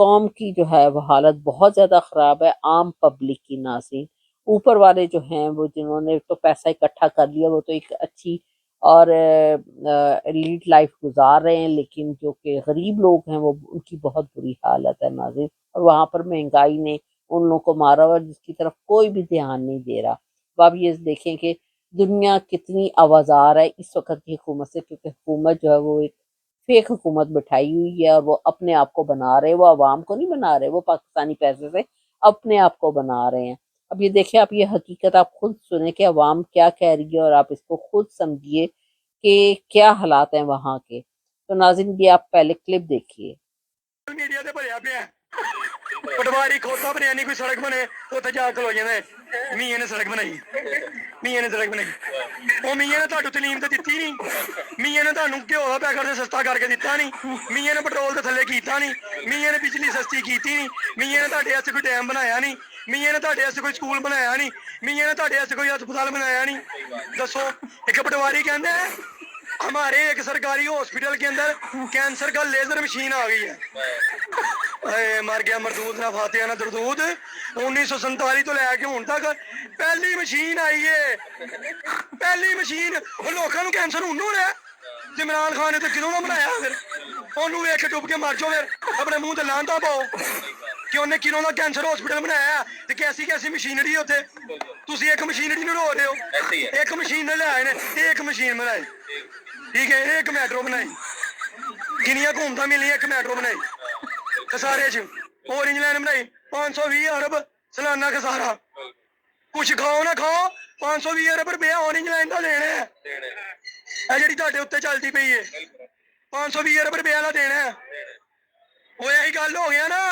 قوم کی جو ہے وہ حالت بہت زیادہ خراب ہے، عام پبلک کی ناظرین۔ اوپر والے جو ہیں وہ جنہوں نے تو پیسہ اکٹھا کر لیا وہ تو ایک اچھی اور لیڈ لائف گزار رہے ہیں، لیکن جو کہ غریب لوگ ہیں وہ ان کی بہت بری حالت ہے ناظرین۔ اور وہاں پر مہنگائی نے ان لوگوں کو مارا ہوا جس کی طرف کوئی بھی دھیان نہیں دے رہا۔ اب آپ یہ دیکھیں کہ دنیا کتنی آوازار ہے اس وقت کی حکومت سے، کیونکہ حکومت جو ہے وہ ایک فیک حکومت بٹھائی ہوئی ہے اور وہ اپنے آپ کو بنا رہے، وہ عوام کو نہیں بنا رہے، وہ پاکستانی پیسے سے اپنے آپ کو بنا رہے ہیں۔ اب یہ دیکھیں، آپ یہ حقیقت آپ خود سنیں کہ عوام کیا کہہ رہی ہے اور آپ اس کو خود سمجھیے کہ کیا حالات ہیں وہاں کے۔ تو ناظرین یہ آپ پہلے کلپ دیکھیے۔ میڈیا تے بھریا پیا پٹواری کھوتا بنیانی کوئی سڑک بنے اتنے جا کلو جاندے میاں نے سڑک بنائی، میاں نے سڑک بنائی، وہ میاں نے تہاڈو تعلیم تے دتی نہیں، میاں نے تہاڈو گھیو دا پیکٹ تے سستا کر کے دتا نہیں، میاں نے پٹرول تے تھلے کیتا نہیں، میاں نے بجلی سستی کیتی نہیں، میاں نے تہاڈے واسطے کوئی ڈیم بنایا نہیں، میاں نے تہاڈے واسطے کوئی سکول بنایا نہیں، میاں نے تہاڈے واسطے کوئی ہسپتال بنایا نہیں۔ دسو ایک پٹواری کہندے ہیں ہمارے ایک سرکاری ہاسپٹل کے اندر کینسر کا لیزر مشین آ گئی ہے۔ مر گیا مردود نہ فاتحہ نہ دردود۔ 1947 تو لے کے ہوں تک پہلی مشین آئی ہے، پہلی مشین۔ وہ لوگوں کو کینسر ہوں ہو رہا ہے، عمران خان نے تو کدوں کا بنایا پھر انہوں ویک کے ڈب کے مر جاؤ، پھر اپنے منہ تے لانتا پاؤ کہ انہیں کنوں کا کینسر ہاسپٹل بنایا ہے۔ کیسی کیسی مشینری اتنے تھی ایک مشینری نو رو رہے ہو، ایک مشین نے لے آئے نے، ایک مشین بنائی، ٹھیک ہے، ایک میٹرو بنائی، کنیاں گھومتا ملی ایک میٹرو بنائی خسارے چ، اورنج لائن بنائی 520 ارب سالانہ خسارا، کچھ کھاؤ نہ کھاؤ 520 ارب روپیہ اورنج لائن کا دینا ہے، یہ جڑی تہاڈے اتنے چلتی پئی ہے 520 ارب روپیہ کا دینا ہے۔ وہ یہی گل ہو گیا نا،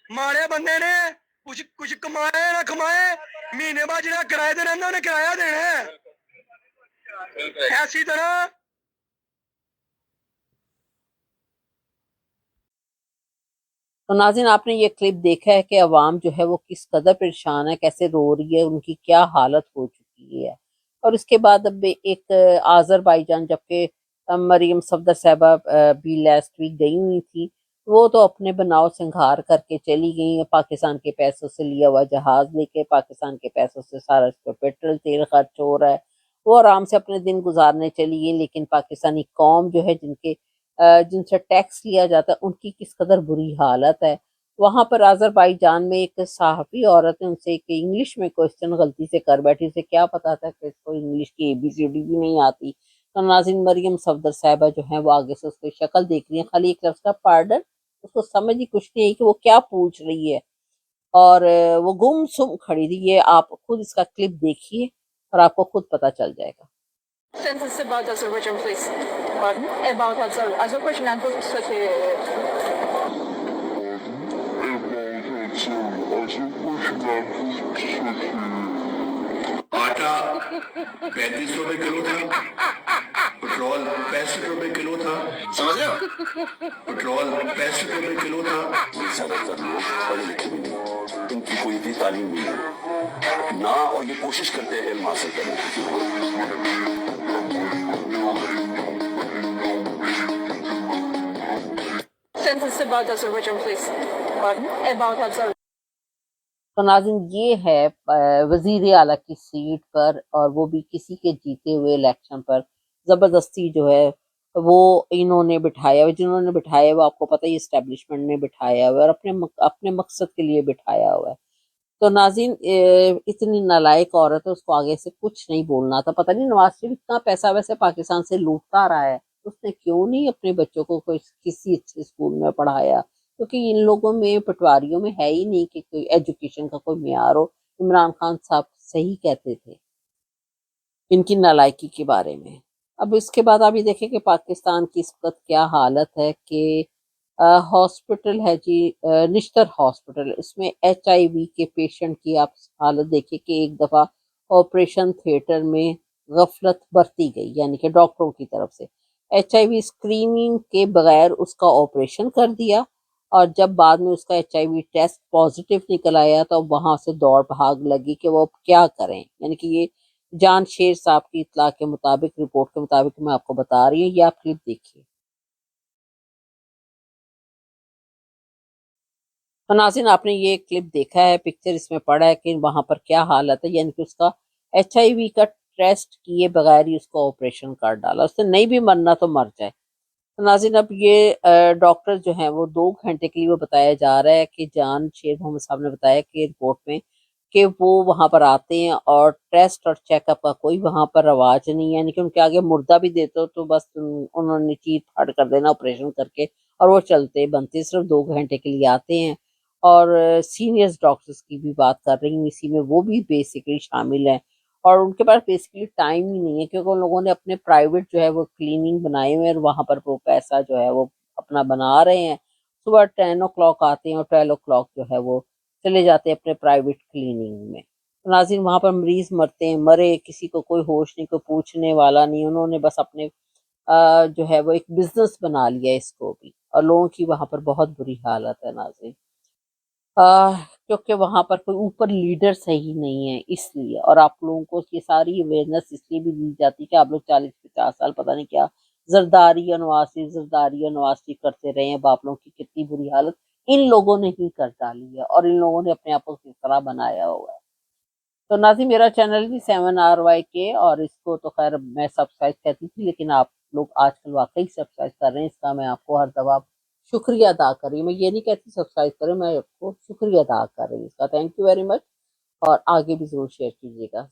مارے بندے نے کچھ کمائے نہ کمائے مہینے بعد جہاں کرایہ دے رہنا انہیں کرایہ دینا ہے۔ ایسی طرح تو ناظرین آپ نے یہ کلپ دیکھا ہے کہ عوام جو ہے وہ کس قدر پریشان ہے، کیسے رو رہی ہے، ان کی کیا حالت ہو چکی ہے۔ اور اس کے بعد اب ایک آذربائیجان، جبکہ مریم صفدر صاحبہ بھی لاسٹ ویک گئی ہوئی تھی، وہ تو اپنے بناؤ سنگھار کر کے چلی گئی ہیں، پاکستان کے پیسوں سے لیا ہوا جہاز لے کے، پاکستان کے پیسوں سے سارا اس پر پیٹرول تیل خرچ ہو رہا ہے، وہ آرام سے اپنے دن گزارنے چلی گئی، لیکن پاکستانی قوم جو ہے جن سے ٹیکس لیا جاتا ہے ان کی کس قدر بری حالت ہے۔ وہاں پر آذربائیجان میں ایک صحافی عورت نے ان سے ایک انگلش میں کوشچن غلطی سے کر بیٹھی، اسے کیا پتا تھا کہ اس کو انگلش کی ABCD بھی نہیں آتی۔ تو ناظرین مریم صفدر صاحبہ جو ہیں وہ آگے سے اس کی شکل دیکھ رہی ہیں، خالی ایک لفظ کا پارڈن، اس کو سمجھ ہی کچھ نہیں ہے کہ وہ کیا پوچھ رہی ہے، اور وہ گم سم کھڑی رہی۔ یہ آپ خود اس کا کلپ دیکھیے اور آپ کو خود پتا چل جائے گا۔ Sentence about Azerbaijan, please. Pardon? About Azerbaijan and Turkey. آٹا 35 روپے کلو تھا، پٹرول 65 روپے کلو تھا، سمجھ رہے ہو؟ پٹرول 65 روپے کلو تھا۔ زیادہ تر لوگ پڑھے لکھے بھی نہیں، ان کی کوئی بھی تعلیم نہیں ہے نہ، اور یہ کوشش کرتے ہیں علم حاصل کرنے کی۔ Sentence about Azerbaijan, please. Pardon? About Azerbaijan. تو ناظرین یہ ہے وزیر اعلیٰ کی سیٹ پر، اور وہ بھی کسی کے جیتے ہوئے الیکشن پر زبردستی جو ہے وہ انہوں نے بٹھایا ہوا، جنہوں نے بٹھایا ہوا آپ کو پتہ ہی اسٹیبلشمنٹ نے بٹھایا ہوا ہے، اور اپنے مقصد کے لیے بٹھایا ہوا ہے۔ تو ناظرین اتنی نالائق عورت ہے، اس کو آگے سے کچھ نہیں بولنا تھا۔ پتہ نہیں نواز شریف اتنا پیسہ ویسے پاکستان سے لوٹتا رہا ہے، اس نے کیوں نہیں اپنے بچوں کو کسی اچھے اسکول میں پڑھایا، کیونکہ ان لوگوں میں پٹواریوں میں ہے ہی نہیں کہ کوئی ایجوکیشن کا کوئی معیار ہو۔ عمران خان صاحب صحیح کہتے تھے ان کی نالائکی کے بارے میں۔ اب اس کے بعد آپ یہ دیکھیں کہ پاکستان کی اس وقت کیا حالت ہے کہ ہاسپٹل ہے جی، نشتر ہاسپٹل، اس میں HIV کے پیشنٹ کی آپ حالت دیکھیں کہ ایک دفعہ آپریشن تھیٹر میں غفلت برتی گئی، یعنی کہ ڈاکٹروں کی طرف سے HIV اسکریننگ کے بغیر اس کا آپریشن کر دیا، اور جب بعد میں اس کا HIV ٹیسٹ پازیٹیو نکل آیا تو وہاں سے دوڑ بھاگ لگی کہ وہ اب کیا کریں، یعنی کہ یہ جان شیر صاحب کی اطلاع کے مطابق، رپورٹ کے مطابق میں آپ کو بتا رہی ہوں، یہ آپ کلپ دیکھیے۔ تو ناظرین آپ نے یہ کلپ دیکھا ہے، پکچر اس میں پڑا ہے کہ وہاں پر کیا حالت ہے، یعنی کہ اس کا HIV کا ٹیسٹ کیے بغیر ہی اس کو آپریشن کر ڈالا، اس نے نہیں بھی مرنا تو مر جائے۔ تو ناظرین اب یہ ڈاکٹر جو ہیں وہ 2 گھنٹے کے لیے وہ بتایا جا رہا ہے کہ جان شیر محمد صاحب نے بتایا کہ رپورٹ میں کہ وہ وہاں پر آتے ہیں اور ٹیسٹ اور چیک اپ کا کوئی وہاں پر رواج نہیں ہے، یعنی کہ ان کے آگے مردہ بھی دیتے ہو تو بس انہوں نے چیٹ پھاڑ کر دینا آپریشن کر کے، اور وہ چلتے بنتے صرف 2 گھنٹے کے لیے آتے ہیں۔ اور سینئرز ڈاکٹرز کی بھی بات کر رہی ہوں اسی میں، وہ بھی بیسکلی شامل ہیں، اور ان کے پاس بیسکلی ٹائم ہی نہیں ہے کیونکہ ان لوگوں نے اپنے پرائیویٹ جو ہے وہ کلیننگ بنائے ہوئے ہیں، اور وہاں پر وہ پیسہ جو ہے وہ اپنا بنا رہے ہیں۔ صبح 10 او کلاک آتے ہیں اور 12 او کلاک جو ہے وہ چلے جاتے ہیں اپنے پرائیویٹ کلیننگ میں۔ ناظرین وہاں پر مریض مرتے ہیں، مرے، کسی کو کوئی ہوش نہیں، کوئی پوچھنے والا نہیں، انہوں نے بس اپنے جو ہے وہ ایک بزنس بنا لیا اس کو بھی، اور لوگوں کی وہاں پر بہت بری حالت ہے ناظرین، کیونکہ وہاں پر کوئی اوپر لیڈر صحیح نہیں ہے اس لیے، اور آپ لوگوں کو یہ ساری اویئرنیس اس لیے بھی دی جاتی ہے کہ آپ لوگ 40-50 سال پتہ نہیں کیا زرداری اور نواسی کرتے رہے ہیں، باپ لوگوں کی کتنی بری حالت ان لوگوں نے ہی کر ڈالی ہے، اور ان لوگوں نے اپنے آپ کو کس طرح بنایا ہوا ہے۔ تو ناظرین میرا چینل بھی 7RYK، اور اس کو تو خیر میں سبسکرائب کہتی تھی، لیکن آپ لوگ آج کل واقعی سبسکرائب کر رہے ہیں، اس کا میں آپ کو ہر دفعہ شکریہ ادا کر رہی ہوں۔ میں یہ نہیں کہتی سبسکرائب کریں، میں آپ کو شکریہ ادا کر رہی ہوں اس کا، تھینک یو ویری مچ، اور آگے بھی ضرور شیئر کیجیے گا۔